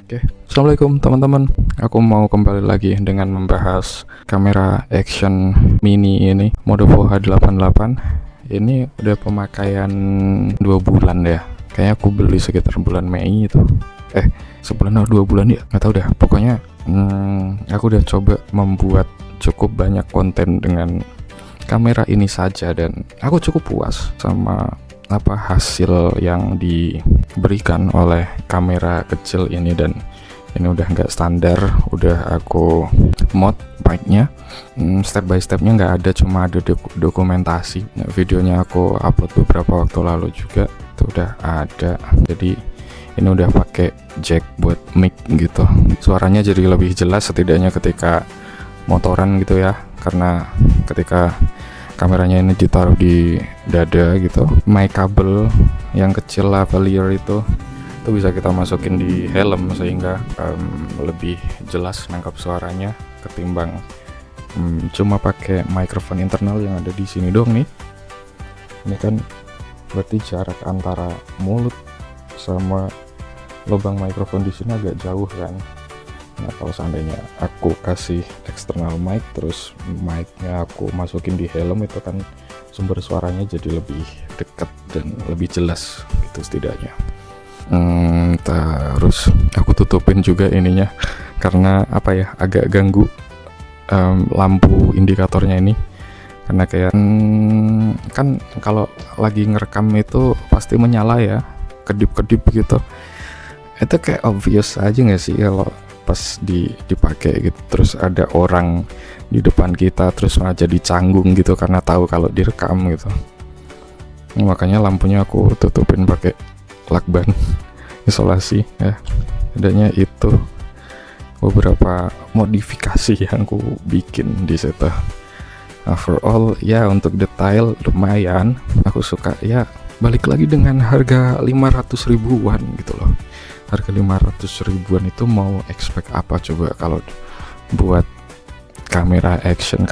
Oke, Assalamualaikum teman-teman. Aku mau kembali lagi dengan membahas kamera action mini ini, mode VH88. Ini udah pemakaian 2 bulan ya. Kayaknya aku beli sekitar bulan Mei itu. Sebulan atau 2 bulan ya, nggak tahu dah. Pokoknya aku udah coba membuat cukup banyak konten dengan kamera ini saja dan aku cukup puas sama hasil yang diberikan oleh kamera kecil ini. Dan ini udah nggak standar, udah aku mod mic-nya, step by stepnya nggak ada, cuma ada dokumentasi. Videonya aku upload beberapa waktu lalu juga, itu udah ada. Jadi ini udah pakai jack buat mic gitu, suaranya jadi lebih jelas setidaknya ketika motoran gitu ya, karena ketika kameranya ini ditaruh di dada gitu, mic kabel yang kecil lavalier itu bisa kita masukin di helm sehingga lebih jelas nangkap suaranya ketimbang cuma pakai mikrofon internal yang ada di sini doang nih. Ini kan berarti jarak antara mulut sama lubang mikrofon di sini agak jauh kan. Nah, kalau seandainya aku kasih external mic terus mic-nya aku masukin di helm, itu kan sumber suaranya jadi lebih dekat dan lebih jelas gitu setidaknya. Terus aku tutupin juga ininya karena agak ganggu lampu indikatornya ini, karena kayak kan kalau lagi ngerekam itu pasti menyala ya, kedip-kedip gitu. Itu kayak obvious aja nggak sih kalau pas dipakai gitu, terus ada orang di depan kita terus malah jadi canggung gitu karena tahu kalau direkam gitu. Makanya lampunya aku tutupin pakai lakban isolasi ya. Adanya itu beberapa modifikasi yang aku bikin di situ. Overall ya, untuk detail lumayan aku suka ya. Balik lagi dengan harga 500 ribuan gitu loh. Harga 500 ribuan itu mau expect apa coba kalau buat kamera action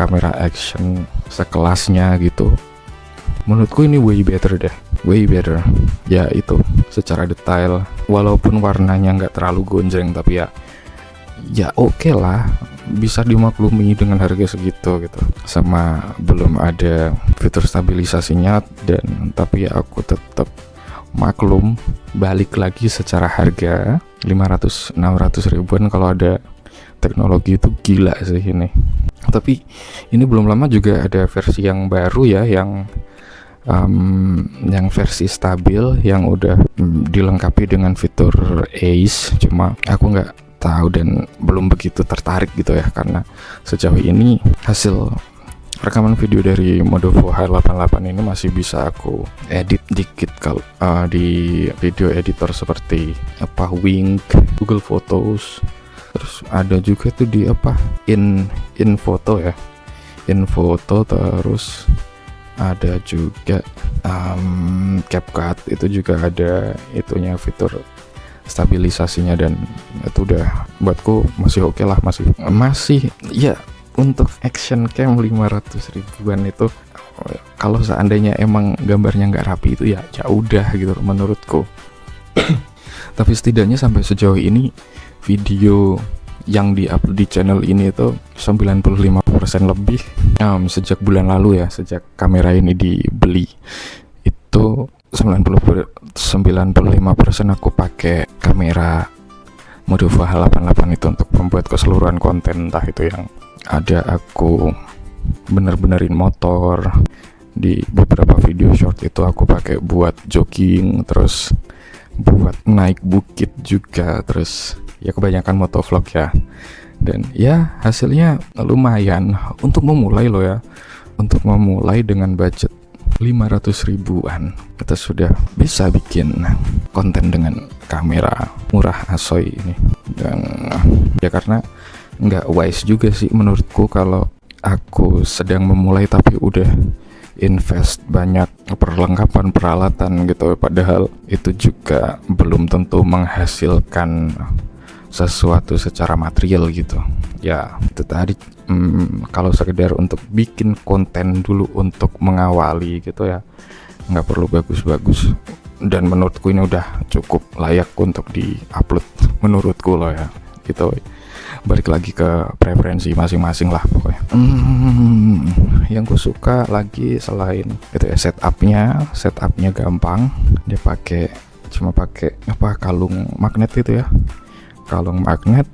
sekelasnya gitu. Menurutku ini way better ya. Itu secara detail, walaupun warnanya nggak terlalu gonjreng, tapi ya oke lah, bisa dimaklumi dengan harga segitu gitu. Sama belum ada fitur stabilisasinya, dan tapi ya aku tetap maklum, balik lagi secara harga 500-600 ribuan kalau ada teknologi itu gila sih ini. Tapi ini belum lama juga ada versi yang baru ya, yang versi stabil yang udah dilengkapi dengan fitur ACE. Cuma aku nggak tahu dan belum begitu tertarik gitu ya, karena sejauh ini hasil rekaman video dari mode VH88 ini masih bisa aku edit dikit kalau di video editor seperti Wink, Google Photos. Terus ada juga tuh di InPhoto ya, InPhoto. Terus ada juga CapCut, itu juga ada itunya, fitur stabilisasinya, dan itu udah buatku masih oke lah, masih ya. Untuk action cam 500 ribuan itu, kalau seandainya emang gambarnya nggak rapi itu ya udah gitu menurutku. Tapi setidaknya sampai sejauh ini video yang di-upload di channel ini itu 95% lebih sejak bulan lalu ya, sejak kamera ini dibeli itu 95% aku pakai kamera mode VH88 itu untuk membuat keseluruhan konten. Entah itu yang ada aku bener-benerin motor, di beberapa video short itu aku pakai buat jogging, terus buat naik bukit juga, terus ya kebanyakan motovlog ya. Dan ya hasilnya lumayan untuk memulai loh ya. Untuk memulai dengan budget 500 ribuan kita sudah bisa bikin konten dengan kamera murah Asoy ini. Dan ya karena nggak wise juga sih menurutku kalau aku sedang memulai tapi udah invest banyak perlengkapan peralatan gitu, padahal itu juga belum tentu menghasilkan sesuatu secara material gitu ya. Itu tadi kalau sekedar untuk bikin konten dulu untuk mengawali gitu ya, nggak perlu bagus-bagus. dan menurutku ini udah cukup layak untuk di-upload menurutku loh ya gitu. Balik lagi ke preferensi masing-masing lah pokoknya. Yang ku suka lagi selain itu ya, setupnya gampang. Dia cuma pakai kalung magnet itu ya, kalung magnet.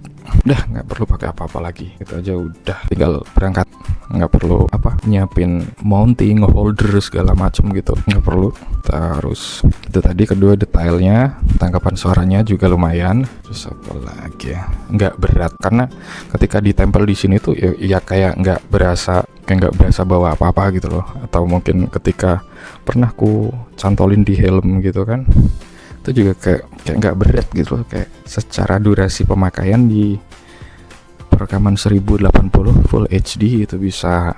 Udah nggak perlu pakai apa-apa lagi, itu aja udah tinggal berangkat, nggak perlu nyiapin mounting holder segala macem gitu, nggak perlu. Terus itu tadi, kedua detailnya, tangkapan suaranya juga lumayan. Terus apa lagi ya, nggak berat karena ketika ditempel di sini tuh ya kayak nggak berasa bawa apa-apa gitu loh. Atau mungkin ketika pernah ku cantolin di helm gitu kan, itu juga kayak nggak berat gitu loh. Kayak secara durasi pemakaian di perekaman 1080 Full HD itu bisa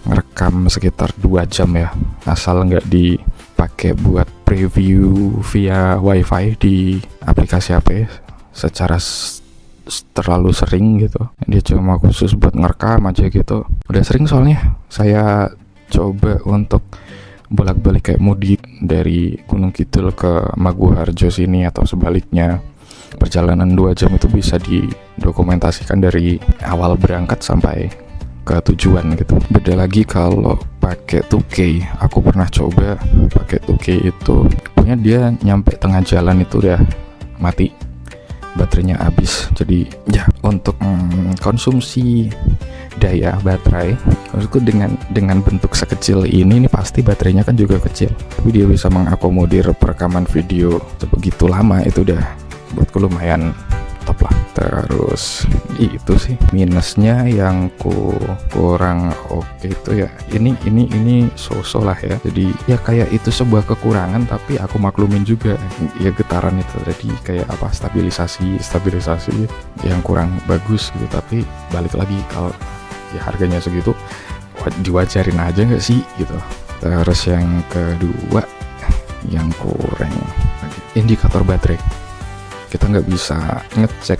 ngerekam sekitar 2 jam ya, asal nggak dipakai buat preview via wifi di aplikasi HP secara terlalu sering gitu. Dia cuma khusus buat ngerekam aja gitu, udah sering soalnya saya coba untuk bolak-balik kayak mudik dari Gunung Kidul ke Maguwarjo sini atau sebaliknya. Perjalanan 2 jam itu bisa didokumentasikan dari awal berangkat sampai ke tujuan gitu. Beda lagi kalau pakai 2K. Aku pernah coba pakai 2K itu, pokoknya dia nyampe tengah jalan itu udah mati, baterainya habis. Jadi ya untuk konsumsi daya baterai, maksudku dengan bentuk sekecil ini pasti baterainya kan juga kecil, tapi dia bisa mengakomodir perekaman video sebegitu lama, itu udah buatku lumayan top lah. Terus itu sih minusnya yang kurang oke itu ya, ini so-so lah ya. Jadi ya kayak itu sebuah kekurangan, tapi aku maklumin juga ya, getaran itu tadi kayak stabilisasi yang kurang bagus gitu. Tapi balik lagi, kalau ya harganya segitu diwajarin aja nggak sih gitu. Terus yang kedua yang kurang, indikator baterai. Kita nggak bisa ngecek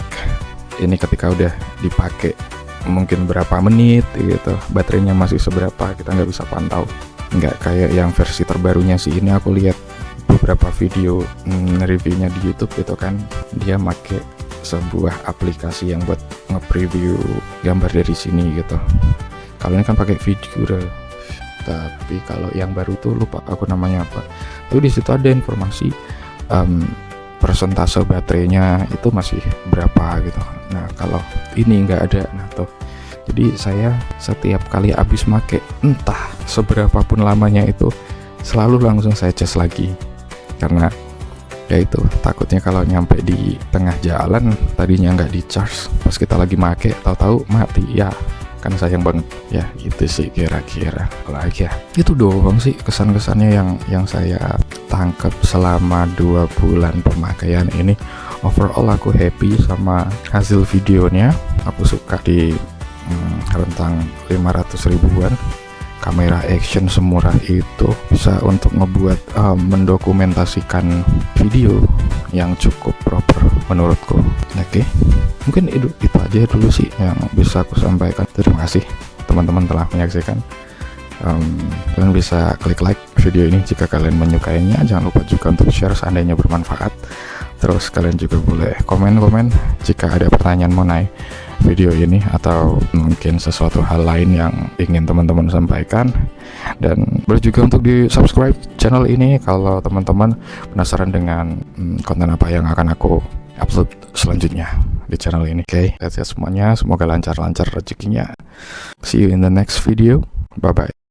ini ketika udah dipakai mungkin berapa menit gitu, baterainya masih seberapa, kita nggak bisa pantau. Nggak kayak yang versi terbarunya sih. Ini aku lihat beberapa video reviewnya di YouTube gitu kan, dia pakai sebuah aplikasi yang buat nge-preview gambar dari sini gitu. Kalau ini kan pakai video, tapi kalau yang baru tuh lupa aku namanya apa. Tuh di situ ada informasi persentase baterainya itu masih berapa gitu. Nah kalau ini nggak ada. Nah tuh, jadi saya setiap kali habis make entah seberapa pun lamanya itu, selalu langsung saya cas lagi, karena ya itu takutnya kalau nyampe di tengah jalan tadinya nggak di charge, pas kita lagi make tahu-tahu mati ya kan, sayang banget ya. Itu sih kira-kira. Lagi ya itu doang sih kesan-kesannya yang saya tangkap selama 2 bulan pemakaian ini. Overall aku happy sama hasil videonya. Aku suka di rentang 500 ribuan, kamera action semurah itu bisa untuk ngebuat mendokumentasikan video yang cukup proper menurutku. Oke, mungkin itu aja dulu sih yang bisa aku sampaikan. Terima kasih teman-teman telah menyaksikan. Kalian bisa klik like video ini jika kalian menyukainya. Jangan lupa juga untuk share seandainya bermanfaat. Terus kalian juga boleh komen jika ada pertanyaan mengenai video ini atau mungkin sesuatu hal lain yang ingin teman-teman sampaikan. Dan boleh juga untuk di subscribe channel ini kalau teman-teman penasaran dengan konten apa yang akan aku upload selanjutnya di channel ini. Oke, that's it semuanya. Semoga lancar-lancar rezekinya. See you in the next video. Bye bye.